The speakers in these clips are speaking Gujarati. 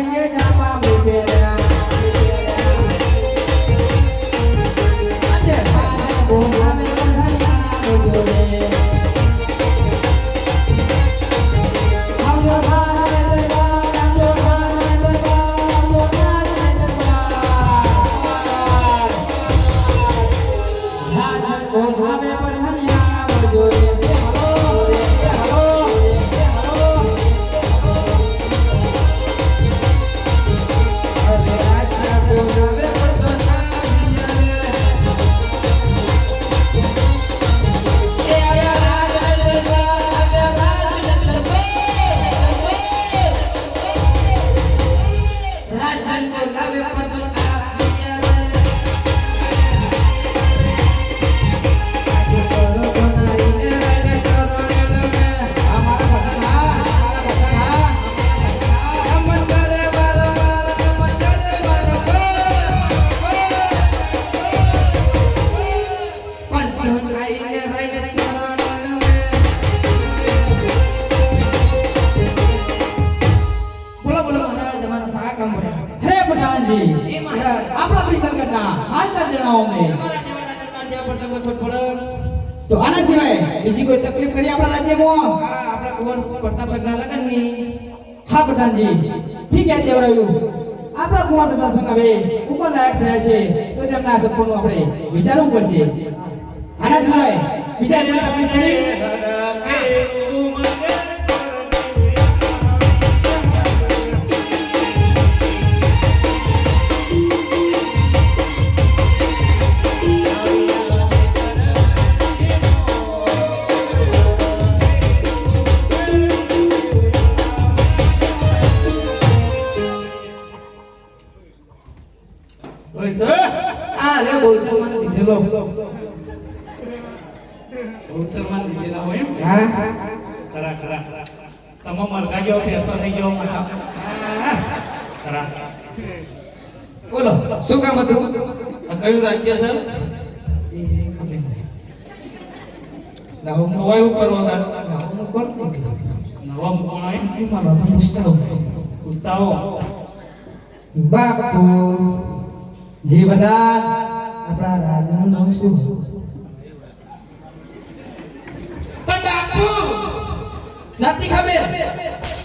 ये छापा में फेरा अजय गोमा में बंधनिया में जोड़े हम जो भाई दरबार हम जो भाई दरबार हम जो भाई दरबार राज गोमा में बंधनिया में जोड़े तो आना सिवाय બીજી કોઈ તકલીફ કરી આપણા રાજ્યમાં આપણા કુંવર પ્રતાપના લગનની હા પ્રધાનજી ઠીક છે દેવરાયું આપણા કુંવર પ્રતાપ સંગ હવે ઉપર લાયક થયા છે તો તેમના સપનું આપણે વિચારવું પડશે આના સિવાય બીજા કોઈ તકલીફ કરી બોલો શું કામ હતું કયું રાજ્ય સર એ ખબર નહીં નામ નવાયું કરવાના નામ કોણ નવા કોણ આય મારા બાપા મુસ્તાઓ બાપુ જીવદાન આપણા રાજનું નામ શું પણ બાપુ નથી ખબર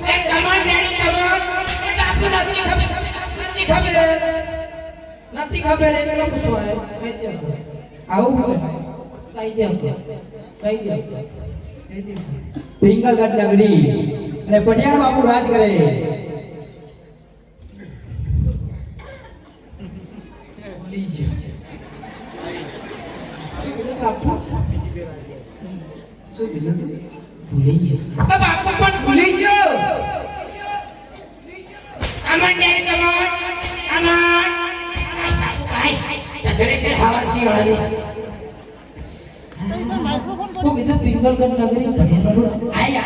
એક કમાન ડેડી કમાન બાપુ નથી ખબર નથી ખબર એટલે પૂછવાય આવું કહી દે પિંગલગઢ નગરી અને પટિયાર બાપુ રાજ કરે બાપુ પણ ભૂલી ગયો અમન ડેરી કમાન અમન જડે છે હાવરસી વાળી તો કીધું પિંગલગઢ નગરી પટિયાર બાપુ આય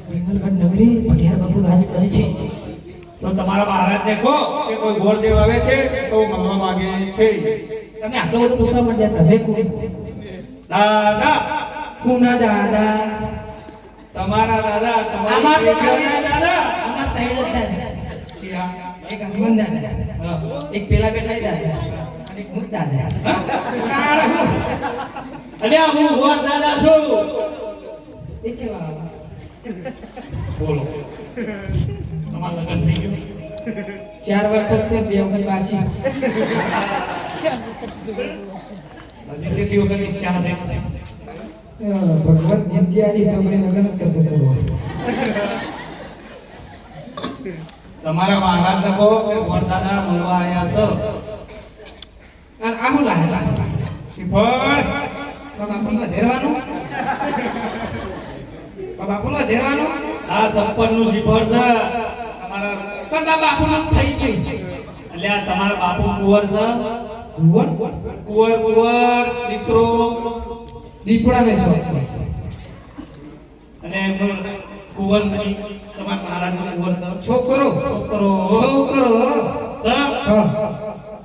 પિંગલગઢ નગરી પટિયાર બાપુ રાજ કરે છે તો તમારા મહારાજ ને કહો કે કોઈ ગોરદેવ આવે છે તો મળવા માંગે છે તમે આટલો બધો પૂછવા માંડ્યા તમે કોણ દાદા કુના દાદા તમારા દાદા તમારા દાદા અમાર તૈણ દાદા એક હનુમાન દાદા એક પેલા બેઠા દાદા અને એક મુદ દાદા અલ્યા હું ગોર દાદા છું એ છે વાળા બોલો તમારું લગન થઈ ગયું 4 વખત થી 2 વખત બાકી હજી વખત ઈચ્છા છે ભગવાન જગ્યાની ચોકડી લગન કરતો તમારા મહારાજ ને કહો કે વરદાદા મળવા આયા છો અને આહુ લાય શિફળ બાપુને ધેરવાનું બાપુને ધેરવાનું આ સંપન્નનું શિફળ છે તમારા પણ બાપુને થઈ ગઈ એટલે આ તમારા બાપુ કુંવર છે કુંવર દીકરો દીપડા ને અને કુંવર નહીં તમારા મહારાજ નો કુંવર છે છોકરો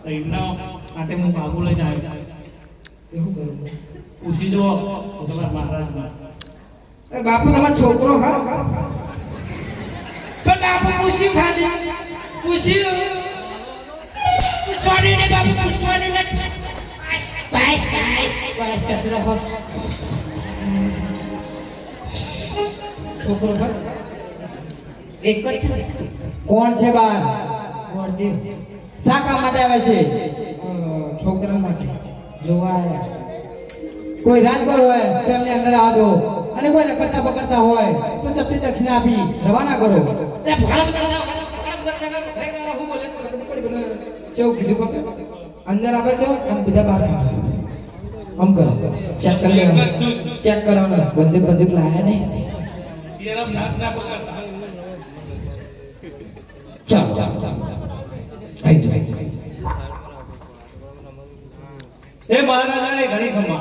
એમના માટે હું બાબુ લઈને આવ્યો એવું કરું પૂછી જો તમારા મહારાજ બાપુ તમારો છોકરો હા પણ બાપુ પૂછ્યું ખાલી પૂછ્યું પૂછવાની ને બાબુ પૂછવાની ને બસ ચતરો હો છોકરો પર એક જ છે કોણ છે બાર ગોળદેવ શા કામ માટે આવે છે છોકરા માટે જોવા આયા કોઈ રાજગોર હોય તો એમને અંદર આવવા દો અને કોઈ નકરતા પકડતા હોય તો ચપટી દક્ષિણા આપી રવાના કરો હું બોલે કેવું કીધું ખબર અંદર આવે તો અને બધા બહાર કાઢો આમ કરો ચેક કરી લેવાનું ચેક કરવાનું બંદૂક લાયા નહીં શેરમ નાક ના પકડતા ચાલ આઈ જાઓ એ મહારાજાને ઘણી ખમા